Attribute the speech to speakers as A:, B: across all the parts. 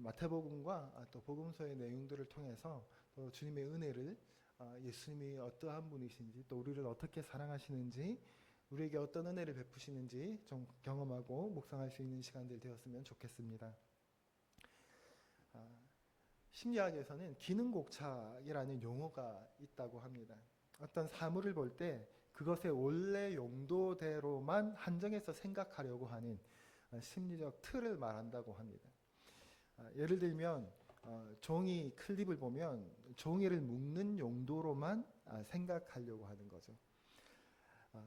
A: 마태복음과 또 복음서의 내용들을 통해서 또 주님의 은혜를, 예수님이 어떠한 분이신지, 또 우리를 어떻게 사랑하시는지, 우리에게 어떤 은혜를 베푸시는지 좀 경험하고 묵상할 수 있는 시간들 되었으면 좋겠습니다. 심리학에서는 기능곡착이라는 용어가 있다고 합니다. 어떤 사물을 볼 때 그것의 원래 용도대로만 한정해서 생각하려고 하는 심리적 틀을 말한다고 합니다. 예를 들면 종이 클립을 보면 종이를 묶는 용도로만 생각하려고 하는 거죠.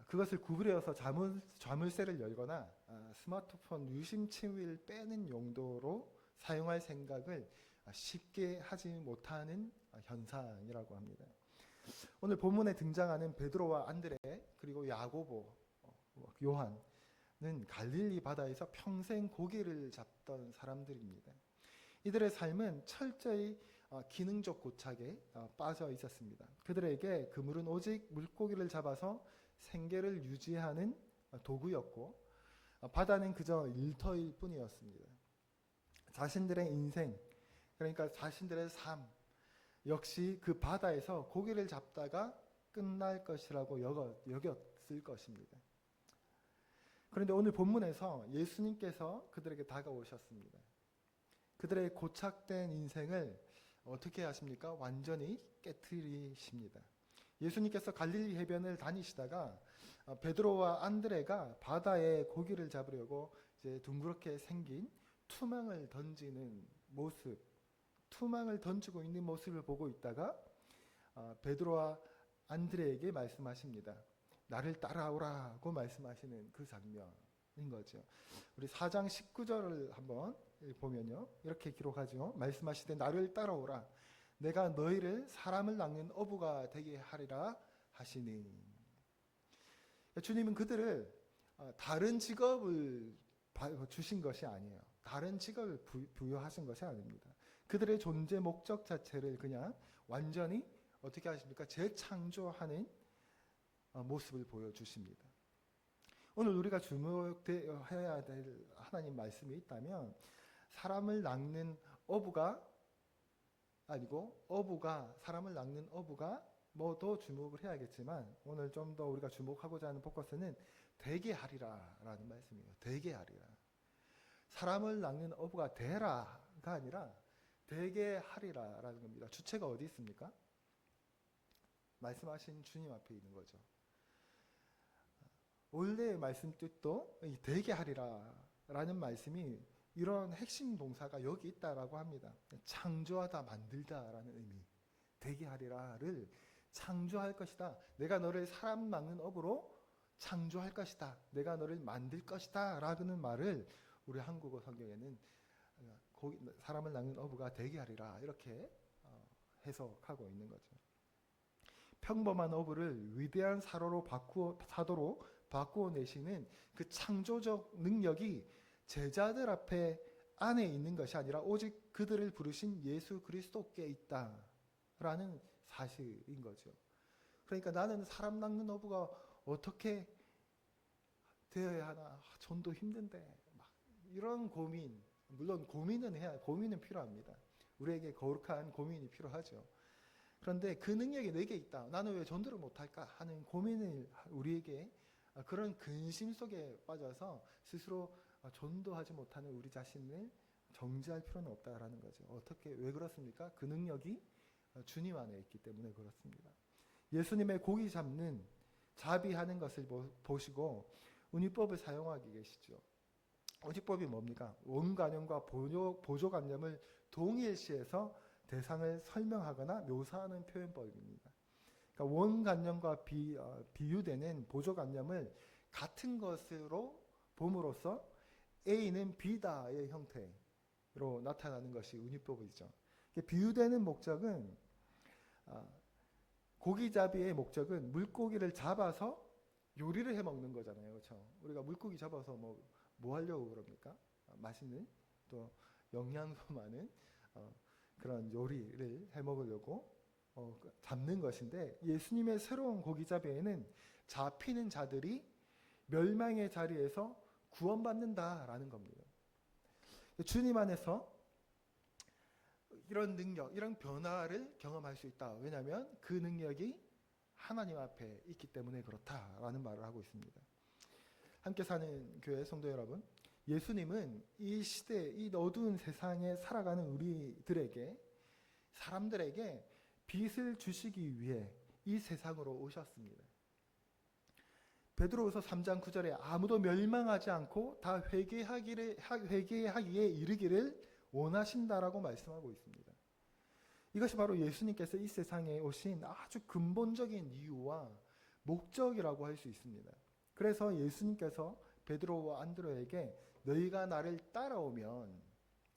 A: 그것을 구부려서 자물쇠를 열거나 스마트폰 유심 침위를 빼는 용도로 사용할 생각을 쉽게 하지 못하는 현상이라고 합니다. 오늘 본문에 등장하는 베드로와 안드레 그리고 야고보, 요한은 갈릴리 바다에서 평생 고기를 잡던 사람들입니다. 이들의 삶은 철저히 기능적 고착에 빠져 있었습니다. 그들에게 그물은 오직 물고기를 잡아서 생계를 유지하는 도구였고, 바다는 그저 일터일 뿐이었습니다. 자신들의 인생, 그러니까 자신들의 삶 역시 그 바다에서 고기를 잡다가 끝날 것이라고 여겼을 것입니다. 그런데 오늘 본문에서 예수님께서 그들에게 다가오셨습니다. 그들의 고착된 인생을 어떻게 하십니까? 완전히 깨트리십니다. 예수님께서 갈릴리 해변을 다니시다가 베드로와 안드레가 바다에 고기를 잡으려고 이제 둥그렇게 생긴 투망을 던지는 모습, 투망을 던지고 있는 모습을 보고 있다가 베드로와 안드레에게 말씀하십니다. 나를 따라오라고 말씀하시는 그 장면인 거죠. 우리 4장 19절을 한번 보면요, 이렇게 기록하죠. 말씀하시되 나를 따라오라. 내가 너희를 사람을 낚는 어부가 되게 하리라 하시니. 주님은 그들을 다른 직업을 주신 것이 아니에요. 다른 직업을 부여하신 것이 아닙니다. 그들의 존재 목적 자체를 그냥 완전히 어떻게 하십니까? 재창조하는 모습을 보여주십니다. 오늘 우리가 주목해야 될 하나님 말씀이 있다면, 사람을 낚는 어부가 아니고 어부가 사람을 낚는 어부가 뭐도 주목을 해야겠지만, 오늘 좀 더 우리가 주목하고자 하는 포커스는 되게 하리라 라는 말씀이에요. 되게 하리라. 사람을 낚는 어부가 되라가 아니라 되게 하리라 라는 겁니다. 주체가 어디 있습니까? 말씀하신 주님 앞에 있는 거죠. 원래의 말씀 뜻도 되게 하리라 라는 말씀이 이런 핵심 동사가 여기 있다라고 합니다. 창조하다, 만들다 라는 의미. 되게 하리라를 창조할 것이다. 내가 너를 사람 낚는 업으로 창조할 것이다. 내가 너를 만들 것이다 라는 말을 우리 한국어 성경에는 사람을 낚는 어부가 되게 하리라 이렇게 해석하고 있는 거죠. 평범한 어부를 위대한 사도로 바꾸어 내시는 그 창조적 능력이 제자들 앞에 안에 있는 것이 아니라 오직 그들을 부르신 예수 그리스도께 있다라는 사실인 거죠. 그러니까 나는 사람 낚는 어부가 어떻게 되어야 하나, 전도 힘든데, 막 이런 고민, 물론 고민은 필요합니다. 우리에게 거룩한 고민이 필요하죠. 그런데 그 능력이 내게 있다. 나는 왜 전도를 못할까 하는 고민을 우리에게, 그런 근심 속에 빠져서 스스로 전도하지 못하는 우리 자신을 정죄할 필요는 없다라는 거죠. 왜 그렇습니까? 그 능력이 주님 안에 있기 때문에 그렇습니다. 예수님의 고기 잡는, 자비하는 것을 보시고 은유법을 사용하고 계시죠. 은유법이 뭡니까? 원관념과 보조관념을 동일시해서 대상을 설명하거나 묘사하는 표현법입니다. 그러니까 원관념과 비유되는 보조관념을 같은 것으로 봄으로써 A는 B다의 형태로 나타나는 것이 은유법이죠. 비유되는 목적은, 고기잡이의 목적은 물고기를 잡아서 요리를 해 먹는 거잖아요. 그렇죠? 우리가 물고기 잡아서 뭐 하려고 그럽니까? 맛있는, 또 영양소 많은 그런 요리를 해 먹으려고 잡는 것인데, 예수님의 새로운 고기잡이에는 잡히는 자들이 멸망의 자리에서 구원받는다라는 겁니다. 주님 안에서 이런 능력, 이런 변화를 경험할 수 있다. 왜냐하면 그 능력이 하나님 앞에 있기 때문에 그렇다라는 말을 하고 있습니다. 함께 사는 교회 성도 여러분, 예수님은 이 시대, 이 어두운 세상에 살아가는 우리들에게, 사람들에게 빛을 주시기 위해 이 세상으로 오셨습니다. 베드로후서 3장 9절에 아무도 멸망하지 않고 다 회개하기에 이르기를 원하신다라고 말씀하고 있습니다. 이것이 바로 예수님께서 이 세상에 오신 아주 근본적인 이유와 목적이라고 할 수 있습니다. 그래서 예수님께서 베드로와 안드레에게 너희가 나를 따라오면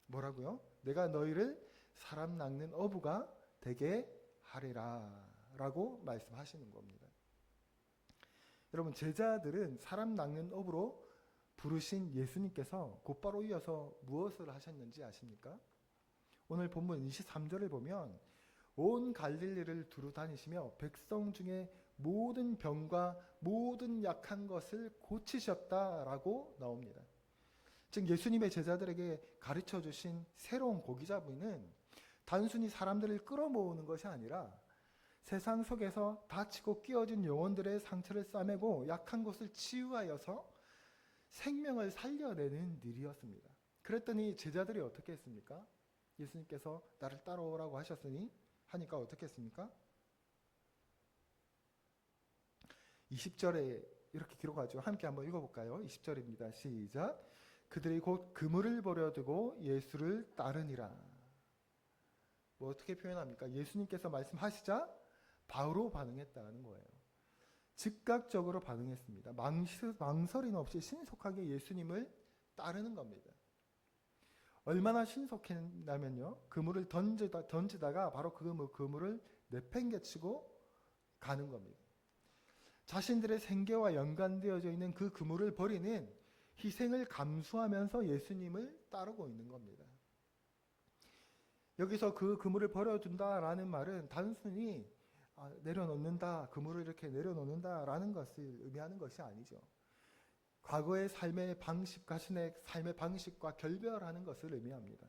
A: 뭐라고요? 내가 너희를 사람 낚는 어부가 되게 하리라 라고 말씀하시는 겁니다. 여러분, 제자들은 사람 낚는 어부로 부르신 예수님께서 곧바로 이어서 무엇을 하셨는지 아십니까? 오늘 본문 23절을 보면 온 갈릴리를 두루 다니시며 백성 중에 모든 병과 모든 약한 것을 고치셨다라고 나옵니다. 즉 예수님의 제자들에게 가르쳐 주신 새로운 고기잡이는 단순히 사람들을 끌어모으는 것이 아니라 세상 속에서 다치고 끼어진 영혼들의 상처를 싸매고 약한 것을 치유하여서 생명을 살려내는 일이었습니다. 그랬더니 제자들이 어떻게 했습니까? 예수님께서 나를 따라오라고 하셨으니 하니까 어떻게 했습니까? 20절에 이렇게 기록하죠. 함께 한번 읽어볼까요? 20절입니다. 시작. 그들이 곧 그물을 버려두고 예수를 따르니라. 뭐 어떻게 표현합니까? 예수님께서 말씀하시자 바로 반응했다는 거예요. 즉각적으로 반응했습니다. 망설임 없이 신속하게 예수님을 따르는 겁니다. 얼마나 신속했냐면요, 그물을 던지다가 바로 그물을 내팽개치고 가는 겁니다. 자신들의 생계와 연관되어져 있는 그 그물을 버리는 희생을 감수하면서 예수님을 따르고 있는 겁니다. 여기서 그 그물을 버려둔다라는 말은 단순히 내려놓는다, 그물을 이렇게 내려놓는다라는 것을 의미하는 것이 아니죠. 과거의 삶의 방식, 자신의 삶의 방식과 결별하는 것을 의미합니다.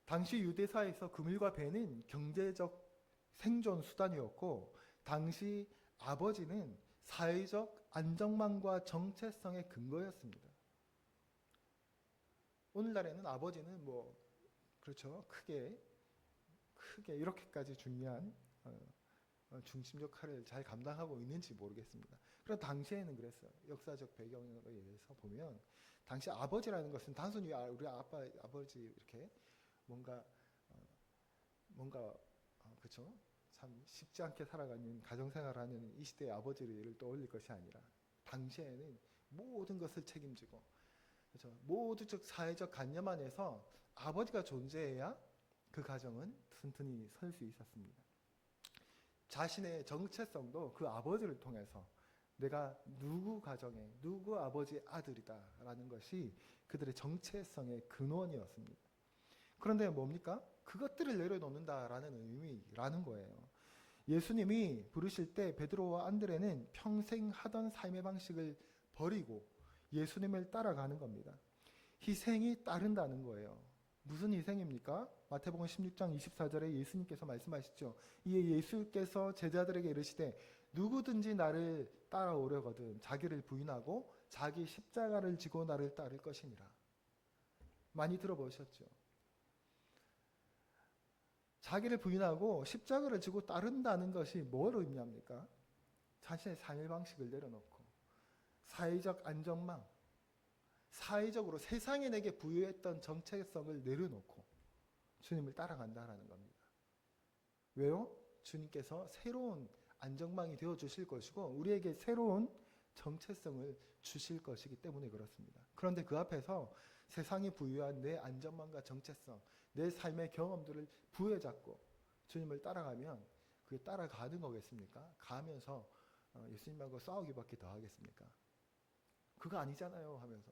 A: 당시 유대사에서 그물과 배는 경제적 생존 수단이었고, 당시 아버지는 사회적 안정망과 정체성의 근거였습니다. 오늘날에는 아버지는 그렇죠, 크게 이렇게까지 중요한 중심 역할을 잘 감당하고 있는지 모르겠습니다. 그러나 당시에는 그랬어요. 역사적 배경에 의해서 보면 당시 아버지라는 것은 단순히 우리 아버지 이렇게 뭔가 그렇죠, 참 쉽지 않게 살아가는 가정생활하는 이 시대의 아버지를 떠올릴 것이 아니라 당시에는 모든 것을 책임지고, 그렇죠, 모두적 사회적 관념 안에서 아버지가 존재해야 그 가정은 튼튼히 설 수 있었습니다. 자신의 정체성도 그 아버지를 통해서 내가 누구 가정의 누구 아버지의 아들이다라는 것이 그들의 정체성의 근원이었습니다. 그런데 뭡니까? 그것들을 내려놓는다라는 의미라는 거예요. 예수님이 부르실 때 베드로와 안드레는 평생 하던 삶의 방식을 버리고 예수님을 따라가는 겁니다. 희생이 따른다는 거예요. 무슨 희생입니까? 마태복음 16장 24절에 예수님께서 말씀하시죠. 이에 예수께서 제자들에게 이르시되 누구든지 나를 따라오려거든 자기를 부인하고 자기 십자가를 지고 나를 따를 것이니라. 많이 들어보셨죠? 자기를 부인하고 십자가를 지고 따른다는 것이 뭘 의미합니까? 자신의 삶의 방식을 내려놓고 사회적 안정망, 사회적으로 세상에 내게 부여했던 정체성을 내려놓고 주님을 따라간다라는 겁니다. 왜요? 주님께서 새로운 안정망이 되어 주실 것이고 우리에게 새로운 정체성을 주실 것이기 때문에 그렇습니다. 그런데 그 앞에서 세상이 부여한 내 안정망과 정체성, 내 삶의 경험들을 부여잡고 주님을 따라가면 그게 따라가는 거겠습니까? 가면서 예수님하고 싸우기밖에 더 하겠습니까? 그거 아니잖아요 하면서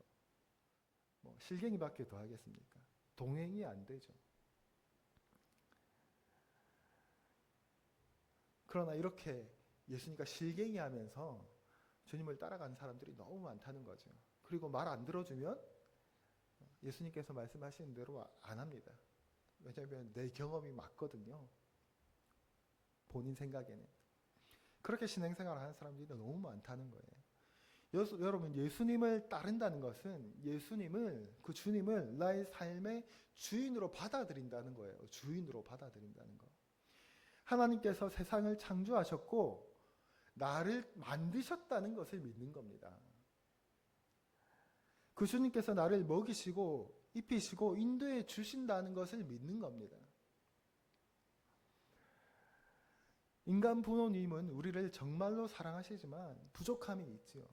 A: 실갱이밖에 더 하겠습니까? 동행이 안 되죠. 그러나 이렇게 예수님과 실갱이 하면서 주님을 따라가는 사람들이 너무 많다는 거죠. 그리고 말 안 들어주면 예수님께서 말씀하시는 대로 안 합니다. 왜냐하면 내 경험이 맞거든요. 본인 생각에는. 그렇게 신앙생활을 하는 사람들이 너무 많다는 거예요. 여러분, 예수님을 따른다는 것은 예수님을, 그 주님을 나의 삶의 주인으로 받아들인다는 거예요. 주인으로 받아들인다는 거. 하나님께서 세상을 창조하셨고 나를 만드셨다는 것을 믿는 겁니다. 그 주님께서 나를 먹이시고 입히시고 인도해 주신다는 것을 믿는 겁니다. 인간 부모님은 우리를 정말로 사랑하시지만 부족함이 있지요.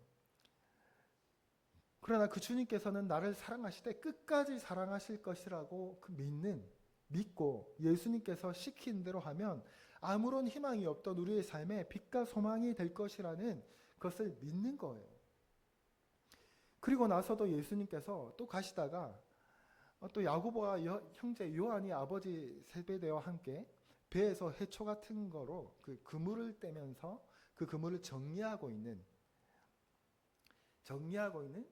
A: 그러나 그 주님께서는 나를 사랑하실 때 끝까지 사랑하실 것이라고 믿고 예수님께서 시킨 대로 하면 아무런 희망이 없던 우리의 삶에 빛과 소망이 될 것이라는 것을 믿는 거예요. 그리고 나서도 예수님께서 또 가시다가 또 야고보와 형제 요한이 아버지 세베대와 함께 배에서 해초 같은 거로 그 그물을 떼면서 그 그물을 정리하고 있는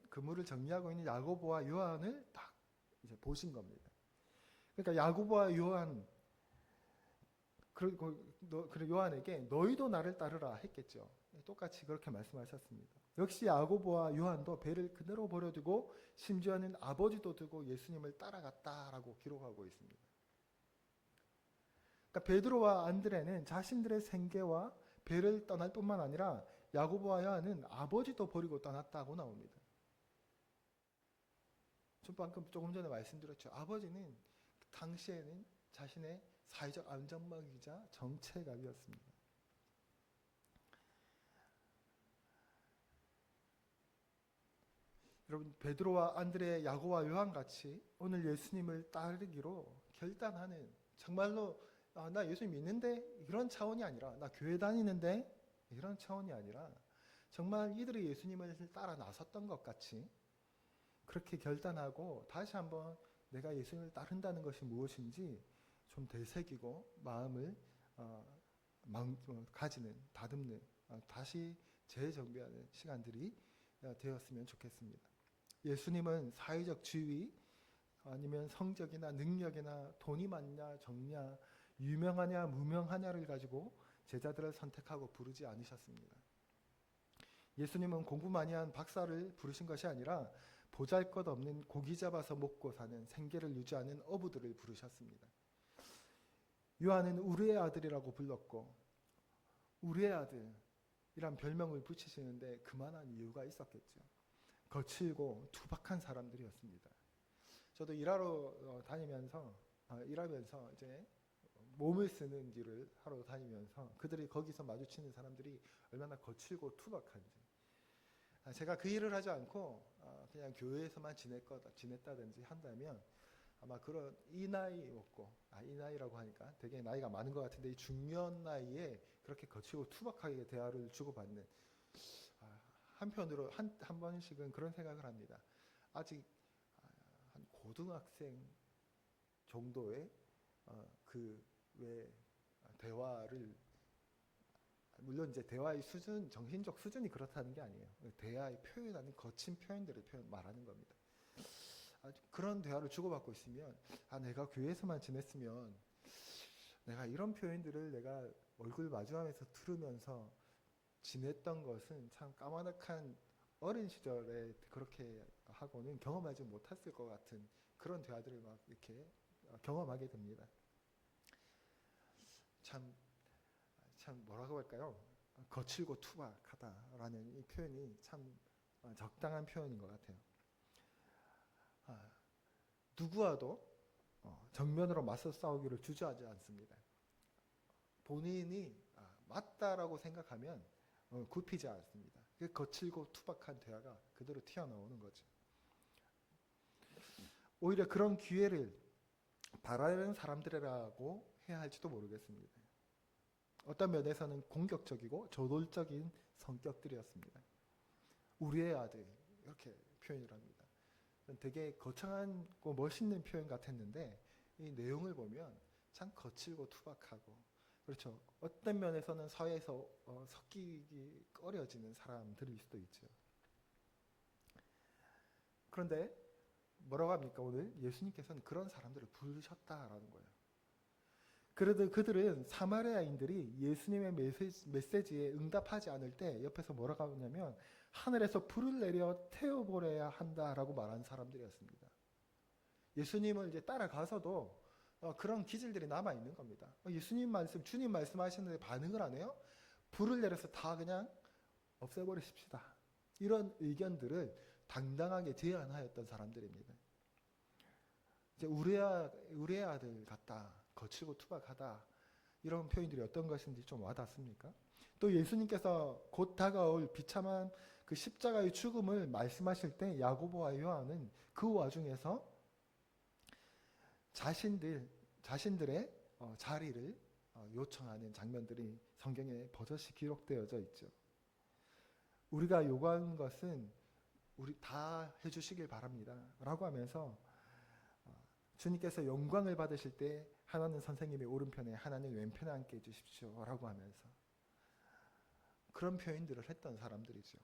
A: 그물을 정리하고 있는 야고보와 요한을 딱 이제 보신 겁니다. 그러니까 야고보와 요한 그리고 요한에게 너희도 나를 따르라 했겠죠. 똑같이 그렇게 말씀하셨습니다. 역시 야고보와 요한도 배를 그대로 버려두고 심지어는 아버지도 두고 예수님을 따라갔다라고 기록하고 있습니다. 그러니까 베드로와 안드레는 자신들의 생계와 배를 떠날 뿐만 아니라 야고보와 요한은 아버지도 버리고 떠났다고 나옵니다. 방금 조금 전에 말씀드렸죠. 아버지는 당시에는 자신의 사회적 안전망이자 정체감이었습니다. 여러분, 베드로와 안드레, 야고보와 요한 같이 오늘 예수님을 따르기로 결단하는, 정말로 나 예수님 믿는데 이런 차원이 아니라, 나 교회 다니는데 이런 차원이 아니라 정말 이들이 예수님을 따라 나섰던 것 같이 그렇게 결단하고 다시 한번 내가 예수님을 따른다는 것이 무엇인지 좀 되새기고 마음을 가지는, 다듬는, 다시 재정비하는 시간들이 되었으면 좋겠습니다. 예수님은 사회적 지위 아니면 성적이나 능력이나 돈이 많냐 적냐 유명하냐 무명하냐를 가지고 제자들을 선택하고 부르지 않으셨습니다. 예수님은 공부 많이 한 박사를 부르신 것이 아니라 보잘것없는 고기 잡아서 먹고 사는 생계를 유지하는 어부들을 부르셨습니다. 요한은 우리의 아들이라고 불렀고 우리의 아들이란 별명을 붙이시는데 그만한 이유가 있었겠죠. 거칠고 투박한 사람들이었습니다. 저도 일하러 일하면서 이제 몸을 쓰는 일을 하러 다니면서 그들이 거기서 마주치는 사람들이 얼마나 거칠고 투박한지, 제가 그 일을 하지 않고 그냥 교회에서만 지냈다든지 한다면 아마 이 나이였고, 이 나이라고 하니까 되게 나이가 많은 것 같은데 이 중년 나이에 그렇게 거치고 투박하게 대화를 주고받는, 한편으로 한 번씩은 그런 생각을 합니다. 아직 한 고등학생 정도의 대화를, 물론 이제 대화의 수준, 정신적 수준이 그렇다는 게 아니에요. 대화에 표현하는 거친 표현들을 말하는 겁니다. 그런 대화를 주고받고 있으면 내가 교회에서만 지냈으면 내가 이런 표현들을 내가 얼굴 마주하면서 들으면서 지냈던 것은 참 까마득한 어린 시절에 그렇게 하고는 경험하지 못했을 것 같은 그런 대화들을 막 이렇게 경험하게 됩니다. 참 뭐라고 할까요? 거칠고 투박하다라는 이 표현이 참 적당한 표현인 것 같아요. 누구와도 정면으로 맞서 싸우기를 주저하지 않습니다. 본인이 맞다라고 생각하면 굽히지 않습니다. 그 거칠고 투박한 대화가 그대로 튀어나오는 거죠. 오히려 그런 기회를 바라는 사람들이라고 해야 할지도 모르겠습니다. 어떤 면에서는 공격적이고 저돌적인 성격들이었습니다. 우리의 아들, 이렇게 표현을 합니다. 되게 거창하고 멋있는 표현 같았는데 이 내용을 보면 참 거칠고 투박하고, 그렇죠. 어떤 면에서는 사회에서 섞이기 꺼려지는 사람들일 수도 있죠. 그런데 뭐라고 합니까? 오늘 예수님께서는 그런 사람들을 부르셨다라는 거예요. 그래도 그들은 사마리아인들이 예수님의 메시지에 응답하지 않을 때 옆에서 뭐라고 하냐면 하늘에서 불을 내려 태워버려야 한다라고 말하는 사람들이었습니다. 예수님을 이제 따라가서도 그런 기질들이 남아 있는 겁니다. 예수님 말씀, 주님 말씀하시는데 반응을 안 해요? 불을 내려서 다 그냥 없애버리십시다. 이런 의견들을 당당하게 제안하였던 사람들입니다. 이제 우리의 아들 같다, 거칠고 투박하다, 이런 표현들이 어떤 것인지 좀 와닿습니까? 또 예수님께서 곧 다가올 비참한 그 십자가의 죽음을 말씀하실 때 야고보와 요한은 그 와중에서 자신들의 자리를 요청하는 장면들이 성경에 버젓이 기록되어져 있죠. 우리가 요구하는 것은 우리 다 해주시길 바랍니다 라고 하면서 주님께서 영광을 받으실 때 하나는 선생님의 오른편에 하나는 왼편에 앉게 해주십시오 라고 하면서 그런 표현들을 했던 사람들이죠.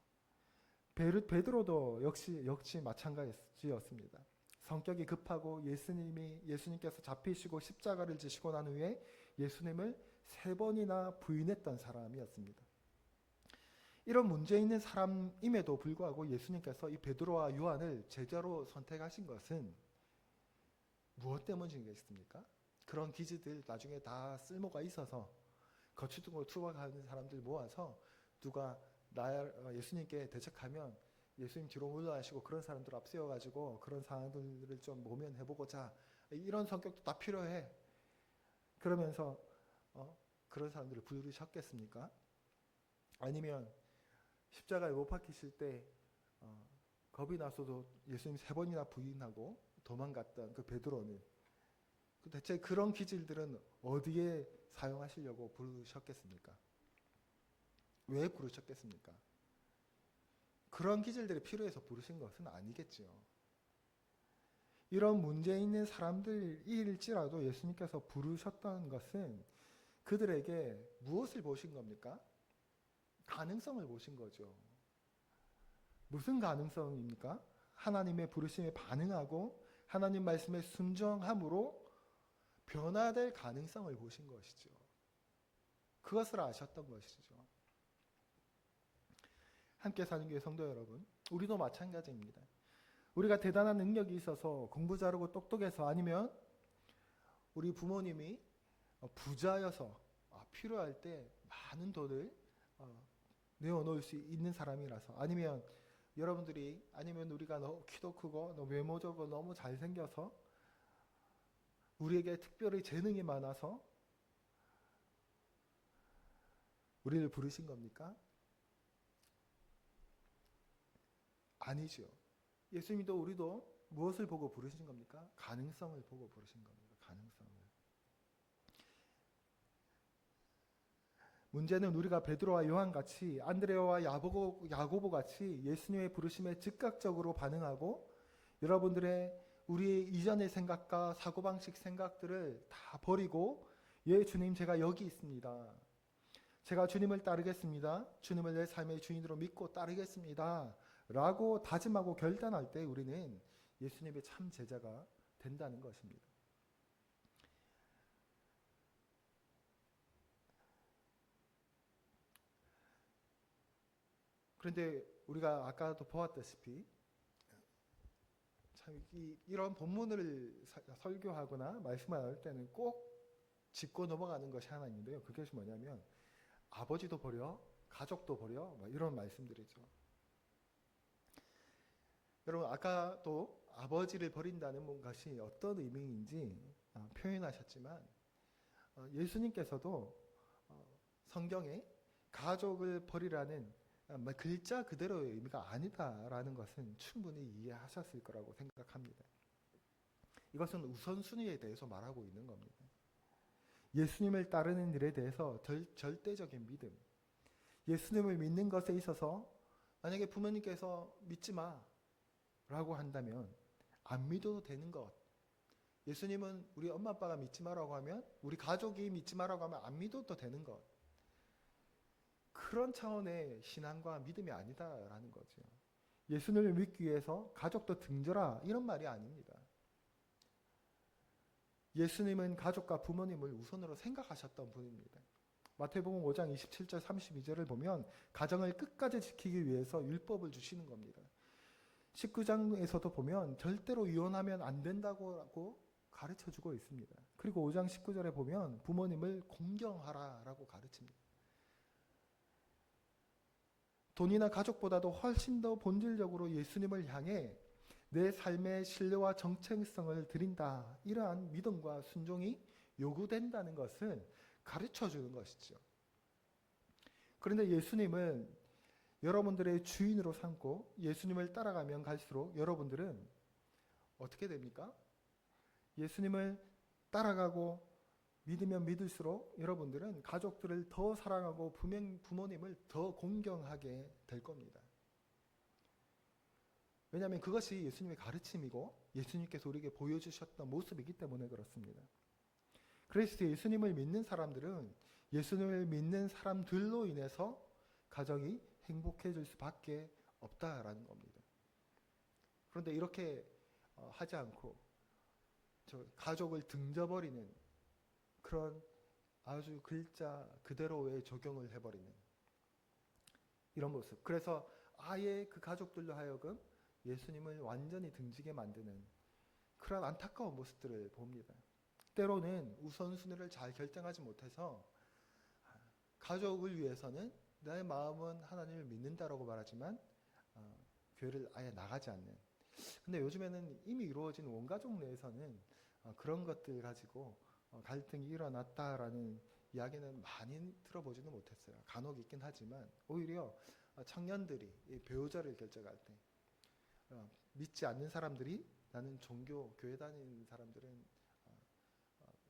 A: 베드로도 역시 마찬가지였습니다. 성격이 급하고 예수님께서 잡히시고 십자가를 지시고 난 후에 예수님을 3번이나 부인했던 사람이었습니다. 이런 문제 있는 사람임에도 불구하고 예수님께서 이 베드로와 요한을 제자로 선택하신 것은 무엇 때문이겠습니까? 그런 기지들 나중에 다 쓸모가 있어서 거추등으로 투박하는 사람들 모아서 누가 예수님께 대적하면 예수님 뒤로 물러나시고 그런 사람들 앞세워가지고 그런 상황들을 좀 모면해보고자, 이런 성격도 다 필요해. 그러면서 그런 사람들을 부르셨겠습니까? 아니면 십자가에 못 박히실 때 겁이 나서도 예수님 3번이나 부인하고 도망갔던 그 베드로는 대체 그런 기질들은 어디에 사용하시려고 부르셨겠습니까? 왜 부르셨겠습니까? 그런 기질들이 필요해서 부르신 것은 아니겠지요. 이런 문제 있는 사람들일지라도 예수님께서 부르셨던 것은 그들에게 무엇을 보신 겁니까? 가능성을 보신 거죠. 무슨 가능성입니까? 하나님의 부르심에 반응하고 하나님 말씀에 순종함으로 변화될 가능성을 보신 것이죠. 그것을 아셨던 것이죠. 함께 사는 교회 성도 여러분, 우리도 마찬가지입니다. 우리가 대단한 능력이 있어서 공부 잘하고 똑똑해서, 아니면 우리 부모님이 부자여서 필요할 때 많은 돈을 내어놓을 수 있는 사람이라서, 아니면 우리가 너무 키도 크고 너무 외모적으로 너무 잘생겨서 우리에게 특별히 재능이 많아서 우리를 부르신 겁니까? 아니죠. 예수님도 우리도 무엇을 보고 부르신 겁니까? 가능성을 보고 부르신 겁니다. 가능성을. 문제는 우리가 베드로와 요한같이, 안드레아와 야고보같이 예수님의 부르심에 즉각적으로 반응하고 우리의 이전의 생각과 사고방식 생각들을 다 버리고, 예 주님, 제가 여기 있습니다. 제가 주님을 따르겠습니다. 주님을 내 삶의 주인으로 믿고 따르겠습니다 라고 다짐하고 결단할 때 우리는 예수님의 참 제자가 된다는 것입니다. 그런데 우리가 아까도 보았다시피 참 이런 본문을 설교하거나 말씀을 나눌 때는 꼭 짚고 넘어가는 것이 하나 있는데요. 그것이 뭐냐면 아버지도 버려, 가족도 버려, 이런 말씀들이죠. 여러분, 아까도 아버지를 버린다는 것이 어떤 의미인지 표현하셨지만 예수님께서도 성경에 가족을 버리라는 글자 그대로의 의미가 아니다라는 것은 충분히 이해하셨을 거라고 생각합니다. 이것은 우선순위에 대해서 말하고 있는 겁니다. 예수님을 따르는 일에 대해서 절대적인 믿음, 예수님을 믿는 것에 있어서 만약에 부모님께서 믿지 마 라고 한다면 안 믿어도 되는 것, 예수님은 우리 엄마 아빠가 믿지 마라고 하면, 우리 가족이 믿지 마라고 하면 안 믿어도 되는 것, 그런 차원의 신앙과 믿음이 아니다라는 거죠. 예수님을 믿기 위해서 가족도 등져라 이런 말이 아닙니다. 예수님은 가족과 부모님을 우선으로 생각하셨던 분입니다. 마태복음 5장 27절 32절을 보면 가정을 끝까지 지키기 위해서 율법을 주시는 겁니다. 19장에서도 보면 절대로 이혼하면 안 된다고 가르쳐주고 있습니다. 그리고 5장 19절에 보면 부모님을 공경하라라고 가르칩니다. 돈이나 가족보다도 훨씬 더 본질적으로 예수님을 향해 내 삶의 신뢰와 정체성을 드린다. 이러한 믿음과 순종이 요구된다는 것을 가르쳐주는 것이죠. 그런데 예수님은 여러분들의 주인으로 삼고 예수님을 따라가면 갈수록 여러분들은 어떻게 됩니까? 예수님을 따라가고 믿으면 믿을수록 여러분들은 가족들을 더 사랑하고 부모님을 더 공경하게 될 겁니다. 왜냐하면 그것이 예수님의 가르침이고 예수님께서 우리에게 보여주셨던 모습이기 때문에 그렇습니다. 그래서 예수님을 믿는 사람들은 예수님을 믿는 사람들로 인해서 가정이 행복해질 수밖에 없다라는 겁니다. 그런데 이렇게 하지 않고 가족을 등져버리는 그런 아주 글자 그대로의 적용을 해버리는 이런 모습. 그래서 아예 그 가족들로 하여금 예수님을 완전히 등지게 만드는 그런 안타까운 모습들을 봅니다. 때로는 우선순위를 잘 결정하지 못해서 가족을 위해서는 나의 마음은 하나님을 믿는다라고 말하지만 교회를 아예 나가지 않는. 근데 요즘에는 이미 이루어진 원가족 내에서는 그런 것들 가지고 갈등이 일어났다라는 이야기는 많이 들어보지는 못했어요. 간혹 있긴 하지만 오히려 청년들이 배우자를 결정할 때 믿지 않는 사람들이 나는 종교 교회 다니는 사람들은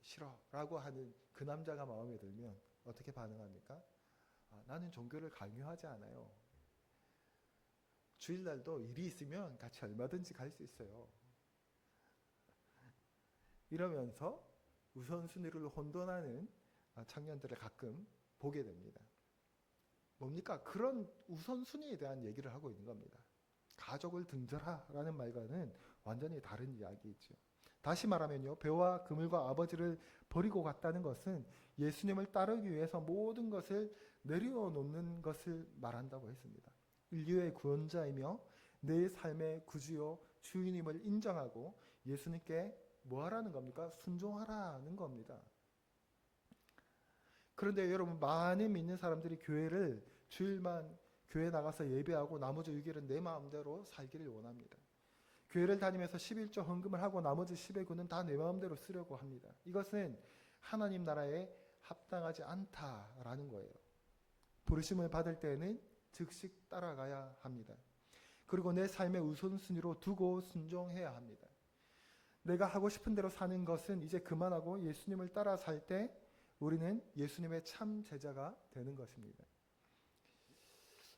A: 싫어라고 하는 그 남자가 마음에 들면 어떻게 반응합니까? 나는 종교를 강요하지 않아요. 주일날도 일이 있으면 같이 얼마든지 갈 수 있어요. 이러면서 우선순위를 혼돈하는 청년들을 가끔 보게 됩니다. 뭡니까? 그런 우선순위에 대한 얘기를 하고 있는 겁니다. 가족을 등져라라는 말과는 완전히 다른 이야기이죠. 다시 말하면요, 배와 그물과 아버지를 버리고 갔다는 것은 예수님을 따르기 위해서 모든 것을 내려놓는 것을 말한다고 했습니다. 인류의 구원자이며 내 삶의 구주요 주인임을 인정하고 예수님께 뭐 하라는 겁니까? 순종하라는 겁니다. 그런데 여러분, 많은 믿는 사람들이 교회를 주일만 교회 나가서 예배하고 나머지 6일은 내 마음대로 살기를 원합니다. 교회를 다니면서 11조 헌금을 하고 나머지 10의 구는 다 내 마음대로 쓰려고 합니다. 이것은 하나님 나라에 합당하지 않다라는 거예요. 부르심을 받을 때에는 즉시 따라가야 합니다. 그리고 내 삶의 우선순위로 두고 순종해야 합니다. 내가 하고 싶은 대로 사는 것은 이제 그만하고 예수님을 따라 살 때 우리는 예수님의 참 제자가 되는 것입니다.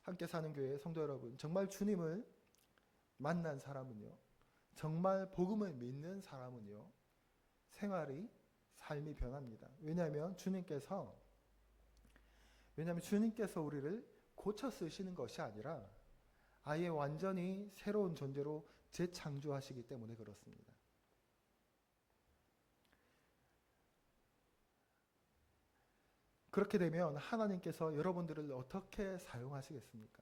A: 함께 사는 교회 성도 여러분, 정말 주님을 만난 사람은요, 정말 복음을 믿는 사람은요, 삶이 변합니다. 왜냐하면 주님께서 우리를 고쳐 쓰시는 것이 아니라 아예 완전히 새로운 존재로 재창조하시기 때문에 그렇습니다. 그렇게 되면 하나님께서 여러분들을 어떻게 사용하시겠습니까?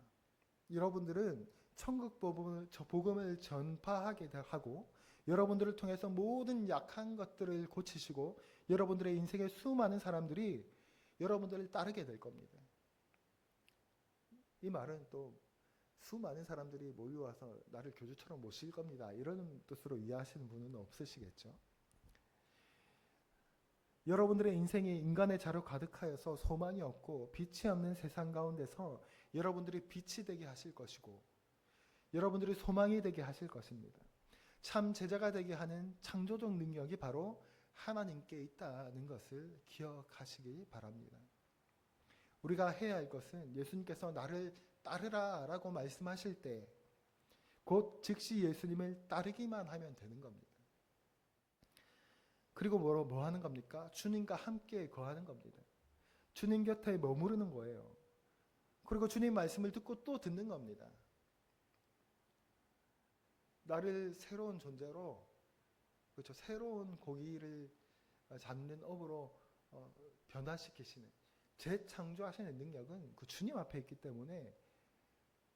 A: 여러분들은 천국 복음을 전파하게 하고 여러분들을 통해서 모든 약한 것들을 고치시고 여러분들의 인생의 수많은 사람들이 여러분들을 따르게 될 겁니다. 이 말은 또 수많은 사람들이 몰려와서 나를 교주처럼 모실 겁니다. 이런 뜻으로 이해하시는 분은 없으시겠죠? 여러분들의 인생이 인간의 자로 가득하여서 소망이 없고 빛이 없는 세상 가운데서 여러분들이 빛이 되게 하실 것이고 여러분들이 소망이 되게 하실 것입니다. 참 제자가 되게 하는 창조적 능력이 바로 하나님께 있다는 것을 기억하시기 바랍니다. 우리가 해야 할 것은 예수님께서 나를 따르라 라고 말씀하실 때 곧 즉시 예수님을 따르기만 하면 되는 겁니다. 그리고 뭐 하는 겁니까? 주님과 함께 거하는 겁니다. 주님 곁에 머무르는 거예요. 그리고 주님 말씀을 듣고 또 듣는 겁니다. 나를 새로운 존재로, 그렇죠, 새로운 고기를 잡는 업으로 변화시키시는, 재창조하시는 능력은 그 주님 앞에 있기 때문에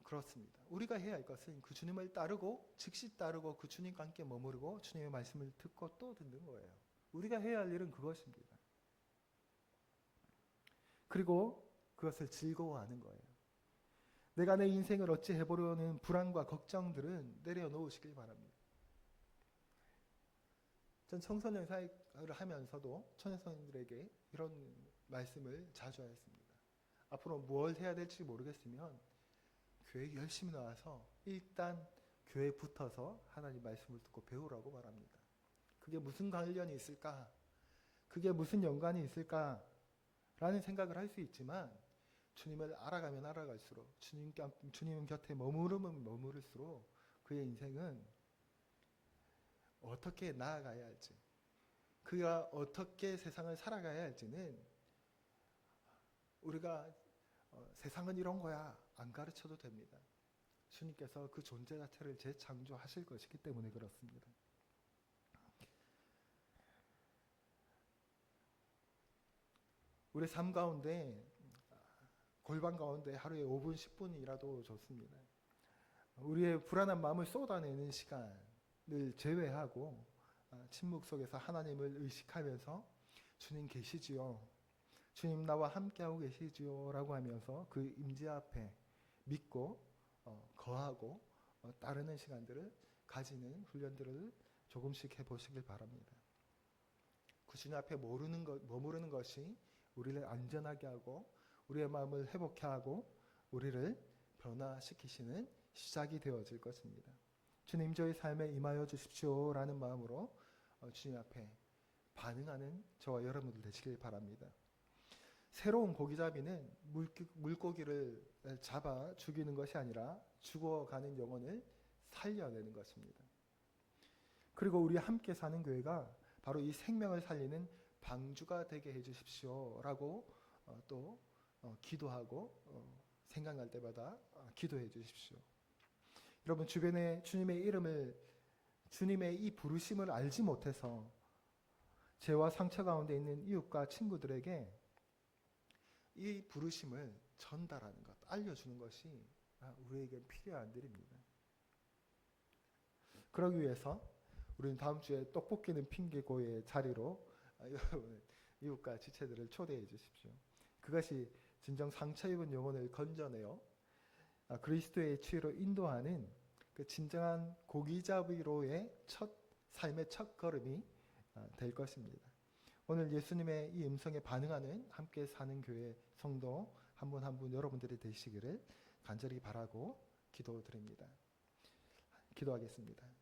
A: 그렇습니다. 우리가 해야 할 것은 그 주님을 따르고, 즉시 따르고, 그 주님과 함께 머무르고 주님의 말씀을 듣고 또 듣는 거예요. 우리가 해야 할 일은 그것입니다. 그리고 그것을 즐거워하는 거예요. 내가 내 인생을 어찌 해보려는 불안과 걱정들은 내려놓으시길 바랍니다. 전 청소년 사역을 하면서도 청소년들에게 이런 말씀을 자주 하였습니다. 앞으로 뭘 해야 될지 모르겠으면 교회에 열심히 나와서 일단 교회에 붙어서 하나님 말씀을 듣고 배우라고 말합니다. 그게 무슨 관련이 있을까? 그게 무슨 연관이 있을까? 라는 생각을 할 수 있지만 주님을 알아가면 알아갈수록, 주님 곁에 머무르면 머무를수록 그의 인생은 어떻게 나아가야 할지, 그가 어떻게 세상을 살아가야 할지는 우리가 세상은 이런 거야 안 가르쳐도 됩니다. 주님께서 그 존재 자체를 재창조하실 것이기 때문에 그렇습니다. 우리 삶 가운데, 골방 가운데 하루에 5분 10분이라도 좋습니다. 우리의 불안한 마음을 쏟아내는 시간을 제외하고 침묵 속에서 하나님을 의식하면서 주님 계시지요, 주님 나와 함께하고 계시지요 라고 하면서 그 임재 앞에 믿고 거하고 따르는 시간들을 가지는 훈련들을 조금씩 해보시길 바랍니다. 그 주님 앞에 머무르는 것이 우리를 안전하게 하고 우리의 마음을 회복케 하고 우리를 변화시키시는 시작이 되어질 것입니다. 주님, 저의 삶에 임하여 주십시오 라는 마음으로 주님 앞에 반응하는 저와 여러분들 되시길 바랍니다. 새로운 고기잡이는 물고기를 잡아 죽이는 것이 아니라 죽어가는 영혼을 살려내는 것입니다. 그리고 우리 함께 사는 교회가 바로 이 생명을 살리는 방주가 되게 해주십시오 라고 또 기도하고 생각날 때마다 기도해 주십시오. 여러분, 주변에 주님의 이 부르심을 알지 못해서 죄와 상처 가운데 있는 이웃과 친구들에게 이 부르심을 전달하는 것, 알려주는 것이 우리에게 필요한 일입니다. 그러기 위해서 우리는 다음 주에 떡볶이는 핑계고의 자리로 여러분 이웃과 지체들을 초대해 주십시오. 그것이 진정 상처 입은 영혼을 건져내어 그리스도의 치유로 인도하는 그 진정한 고기잡이로의 삶의 첫 걸음이 될 것입니다. 오늘 예수님의 이 음성에 반응하는 함께 사는 교회 성도 한 분 한 분 여러분들이 되시기를 간절히 바라고 기도드립니다. 기도하겠습니다.